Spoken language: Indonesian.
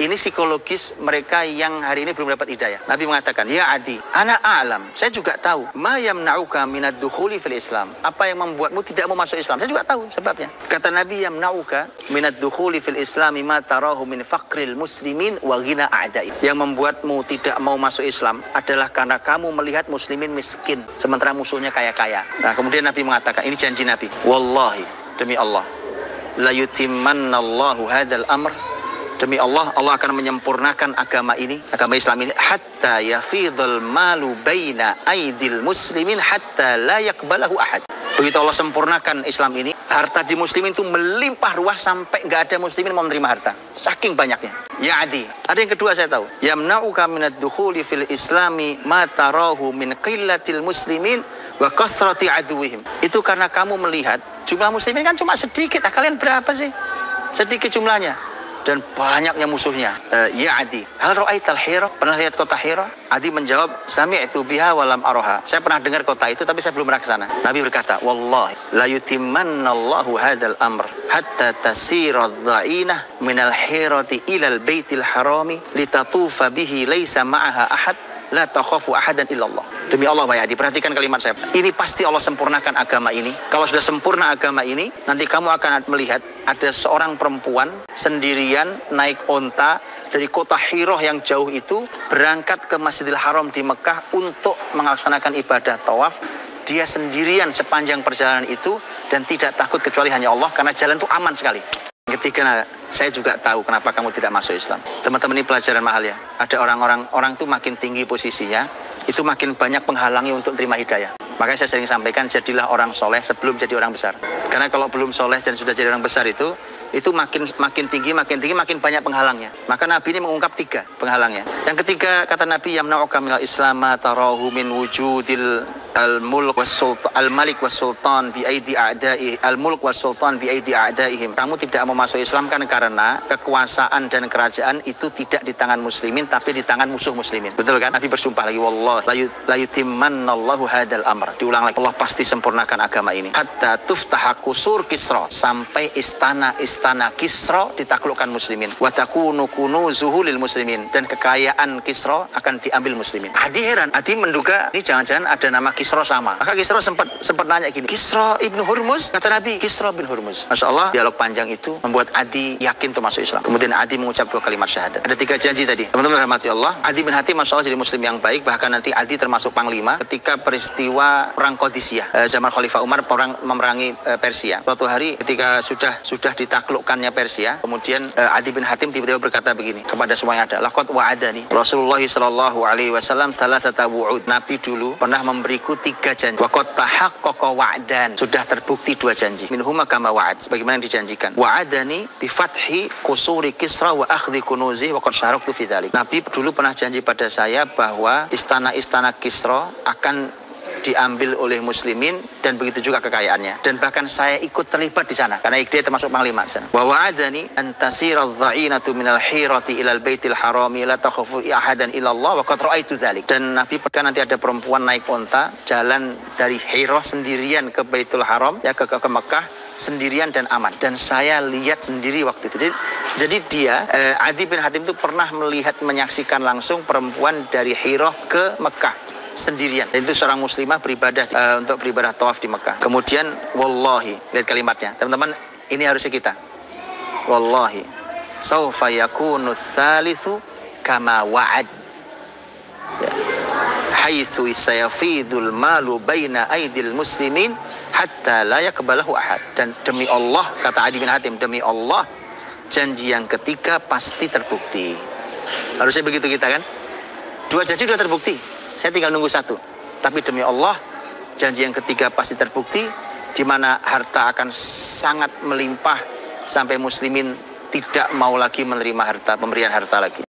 Ini psikologis mereka yang hari ini belum dapat hidayah. Nabi mengatakan, ya Adi, ana a'lam, saya juga tahu, ma yamna'uka minad dukhuli fil Islam, apa yang membuatmu tidak mau masuk Islam, saya juga tahu sebabnya. Kata Nabi, yamna'uka minad dukhuli fil Islami ma tarahu min faqril muslimin wa ghina a'da'i. Yang membuatmu tidak mau masuk Islam adalah karena kamu melihat muslimin miskin sementara musuhnya kaya-kaya. Nah, kemudian Nabi mengatakan, ini janji Nabi, wallahi, demi Allah, la yutimannallahu hadzal amr, demi Allah, Allah akan menyempurnakan agama ini, agama Islam ini, hatta yafidhul malu baina aidil muslimin hatta la yakbalahu ahad. Begitu Allah sempurnakan Islam ini, harta di muslimin itu melimpah ruah sampai nggak ada muslimin mau menerima harta, saking banyaknya. Ya Adi, ada yang kedua saya tahu, yamna'uka minad dukhuli fil islami ma tarahu min qillatil muslimin wa kasrati aduwihim. Itu karena kamu melihat jumlah muslimin kan cuma sedikit. Kalian berapa sih? Sedikit jumlahnya dan banyaknya musuhnya. Ya Adi, hal ra'aital Hira? Pernah lihat kota Hira? Adi menjawab, sami'tu biha wa lam araha. Saya pernah dengar kota itu tapi saya belum pernah ke sana. Nabi berkata, wallahi la yutimannallahu hadzal amr hatta tasira adh-dha'inah minal Hirati ilal baitil harami litatufa bihi laisa ma'aha ahad la takhafu ahadan illallah. Demi Allah, Pak Adi, perhatikan kalimat saya. Ini pasti Allah sempurnakan agama ini. Kalau sudah sempurna agama ini, nanti kamu akan melihat ada seorang perempuan sendirian naik onta dari kota Hirah yang jauh itu berangkat ke Masjidil Haram di Mekah untuk melaksanakan ibadah tawaf. Dia sendirian sepanjang perjalanan itu dan tidak takut kecuali hanya Allah karena jalan itu aman sekali. Ketika saya juga tahu kenapa kamu tidak masuk Islam. Teman-teman, ini pelajaran mahal ya. Ada orang itu makin tinggi posisinya, itu makin banyak penghalangi untuk terima hidayah. Makanya saya sering sampaikan, jadilah orang soleh sebelum jadi orang besar. Karena kalau belum soleh dan sudah jadi orang besar itu makin tinggi, makin banyak penghalangnya. Maka Nabi ini mengungkap 3 penghalangnya. Yang ketiga, kata Nabi, yamna'uka minal islama tarahu min wujudil al-mulk was-sultan al-malik was-sultan bi aidi a'da'i al-mulk was-sultan bi aidi a'da'ihim. Kamu tidak mau masuk Islam kan karena kekuasaan dan kerajaan itu tidak di tangan muslimin tapi di tangan musuh muslimin. Betul kan? Nabi bersumpah lagi, wallahi la yutimannallahu hadzal amr. Diulang lagi, Allah pasti sempurnakan agama ini. Hatta tuftaha qusur Kisra, sampai istana Kisra ditaklukkan muslimin. Wa takunu kunuzuhu lil muslimin, dan kekayaan Kisra akan diambil muslimin. Adi heran, Adi menduga ini jangan-jangan ada nama Kisra sama. Maka Kisra sempat nanya gini, Kisra ibnu Hurmuz? Kata Nabi, Kisra bin Hurmuz. Masya Allah, dialog panjang itu membuat Adi yakin untuk masuk Islam. Kemudian Adi mengucap 2 kalimat syahadat. Ada 3 janji tadi. Teman-teman rahmati Allah, Adi bin Hatim Masya Allah jadi muslim yang baik. Bahkan nanti Adi termasuk panglima ketika peristiwa perang Qadisiyah. Zaman Khalifah Umar memerangi Persia. Suatu hari ketika sudah ditaklukkannya Persia, kemudian Adi bin Hatim tiba-tiba berkata begini kepada semua yang ada, laqad wa'adani Rasulullah sallallahu alaihi wasallam salasata wu'ud. Nabi dulu pernah memberiku 3 janji. Waqad tahaqqaqa wa'dan, sudah terbukti 2 janji. Minhuma kama wa'ad, sebagaimana yang dijanjikan. Wa'adani bi fathi qusuri Kisra wa akhdhi kunuzi wa qad syaraktu fi dzalik. Nabi dulu pernah janji pada saya bahwa istana-istana Kisra akan diambil oleh muslimin dan begitu juga kekayaannya, dan bahkan saya ikut terlibat di sana karena dia termasuk panglima di sana. Wa wa'adani an tasira adh-dha'inatu minal Hirati ilal baitil harami la takhafu ahadan illallah wa qad ra'aitu dzalik. Dan Nabi pernah nanti ada perempuan naik onta jalan dari Hirah sendirian ke Baitul Haram, ya ke Mekah sendirian dan aman, dan saya lihat sendiri waktu itu. Jadi dia Adi bin Hatim itu pernah menyaksikan langsung perempuan dari Hirah ke Mekah sendirian. Dan itu seorang muslimah beribadah untuk beribadah tawaf di Mekah. Kemudian wallahi, lihat kalimatnya teman-teman, ini harusnya kita, wallahi saufa yakunu tsalitsu kama wa'ad, ya, haitsu sayafidul malu baina aidil muslimin hatta la yakbalahu ahad. Dan demi Allah, kata Adi bin Hatim, demi Allah, janji yang ketiga pasti terbukti. Harusnya begitu kita kan, 2 janji sudah terbukti, saya tinggal nunggu 1. Tapi demi Allah, janji yang ketiga pasti terbukti, di mana harta akan sangat melimpah sampai muslimin tidak mau lagi menerima harta, pemberian harta lagi.